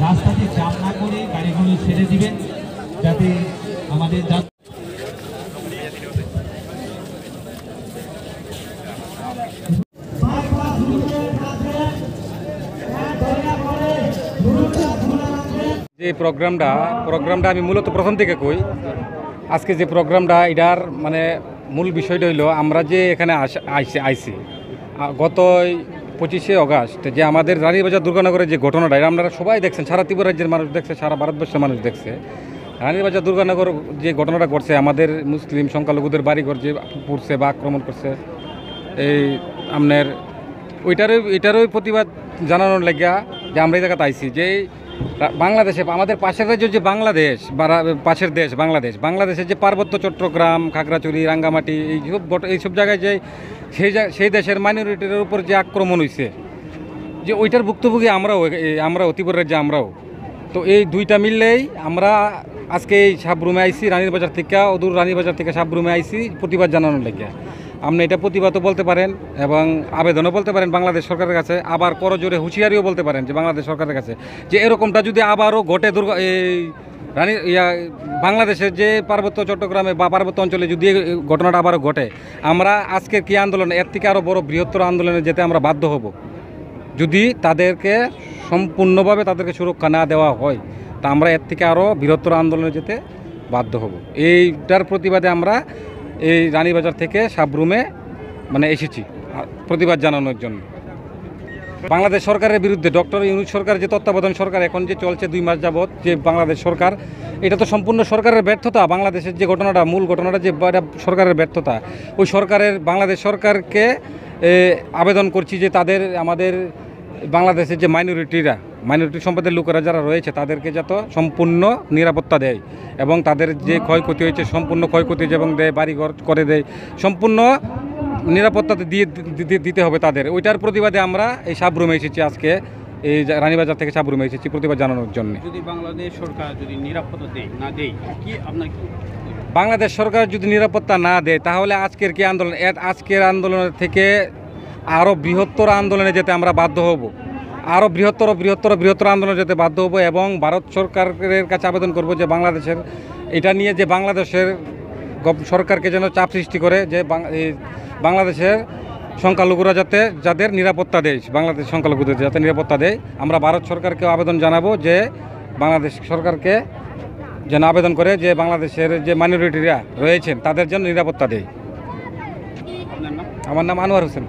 রাস্তাটি জাম না করে গাড়িগুলো ছেড়ে দিবেন যাতে আমাদের যে প্রোগ্রামটা আমি মূলত প্রথম থেকে কই আজকে যে প্রোগ্রামটা এটার মানে মূল বিষয়টা হইল আমরা যে এখানে আইছি গত 25শে অগাস্ট যে আমাদের রানীবাজার দুর্গানগরের যে ঘটনাটা এটা আপনারা সবাই দেখছেন, সারা ত্রিপুরা রাজ্যের মানুষ দেখছে, সারা ভারতবর্ষের মানুষ দেখছে। রানীবাজার দুর্গানগর যে ঘটনাটা ঘটছে, আমাদের মুসলিম সংখ্যালঘুদের বাড়িঘর যে পড়ছে বা আক্রমণ করছে, এই আপনার এটারই প্রতিবাদ জানানোর লাগিয়া যে আমরা এই জায়গাতে আইছি যে বাংলাদেশে আমাদের পাশের রাজ্য যে বাংলাদেশ বা পাশের দেশ বাংলাদেশের যে পার্বত্য চট্টগ্রাম, খাগড়াছড়ি, রাঙ্গামাটি এইসব জায়গায় যে সেই দেশের মাইনরিটির উপর যে আক্রমণ হয়েছে, যে ওইটার ভুক্তভোগী আমরাও ত্রিপুরা রাজ্যে আমরাও। তো এই দুইটা মিললেই আমরা আজকে এই সাবরুমে আইছি, রানীবাজার থেকে অদূর রানীবাজার থেকে সাবরুমে আইছি প্রতিবাদ জানানোর লাগিয়া। আপনি এটা প্রতিবাদও বলতে পারেন এবং আবেদনও বলতে পারেন বাংলাদেশ সরকারের কাছে, আবার করজোরে হুঁশিয়ারিও বলতে পারেন যে বাংলাদেশ সরকারের কাছে যে এরকমটা যদি আবারও ঘটে বাংলাদেশের যে পার্বত্য চট্টগ্রামে বা পার্বত্য অঞ্চলে যদি ঘটনাটা আবারও ঘটে, আমরা আজকের কী আন্দোলন এর থেকে আরও বড় বৃহত্তর আন্দোলনে যেতে আমরা বাধ্য হব। যদি তাদেরকে সম্পূর্ণভাবে তাদেরকে সুরক্ষা না দেওয়া হয়, তা আমরা এর থেকে আরও বৃহত্তর আন্দোলনে যেতে বাধ্য হব। এইটার প্রতিবাদে আমরা এই রানীবাজার থেকে সাবরুমে মানে এসেছি প্রতিবাদ জানানোর জন্য। বাংলাদেশ সরকারের বিরুদ্ধে ডক্টর ইউনূস সরকার যে তত্ত্বাবধান সরকার এখন যে চলছে 2 মাস যাবৎ যে বাংলাদেশ সরকার, এটা তো সম্পূর্ণ সরকারের ব্যর্থতা। বাংলাদেশের যে ঘটনাটা মূল ঘটনাটা যে সরকারের ব্যর্থতা, ওই সরকারের বাংলাদেশ সরকারকে আবেদন করছি যে আমাদের বাংলাদেশের যে মাইনরিটি সম্প্রদায়ের লোকেরা যারা রয়েছে তাদেরকে যাতে সম্পূর্ণ নিরাপত্তা দেয় এবং তাদের যে ক্ষয়ক্ষতি হয়েছে সম্পূর্ণ ক্ষয়ক্ষতি এবং দেয়, বাড়িঘর করে দেয়, সম্পূর্ণ নিরাপত্তা দিতে হবে তাদের। ওইটার প্রতিবাদে আমরা এই সাবরুমে এসেছি আজকে, এই রানীবাজার থেকে সাবরুমে এসেছি প্রতিবাদ জানানোর জন্য। যদি বাংলাদেশ সরকার যদি নিরাপত্তা বাংলাদেশ সরকার যদি নিরাপত্তা না দেয় তাহলে আজকের আন্দোলনের থেকে আরও বৃহত্তর আন্দোলনে যেতে আমরা বাধ্য হব, আরও বৃহত্তর আন্দোলনে যেতে বাধ্য হব এবং ভারত সরকারের কাছে আবেদন করব যে বাংলাদেশের এটা নিয়ে যে বাংলাদেশের সরকারকে যেন চাপ সৃষ্টি করে যে বাংলাদেশের সংখ্যালঘুরা যাদের নিরাপত্তা দেয়, বাংলাদেশ সংখ্যালঘুদের যাতে নিরাপত্তা দেয়। আমরা ভারত সরকারকেও আবেদন জানাবো যে বাংলাদেশ সরকারকে যেন আবেদন করে যে বাংলাদেশের যে মাইনরিটিরা রয়েছেন তাদের জন্য নিরাপত্তা দেয়। আমার নাম আনোয়ার হোসেন।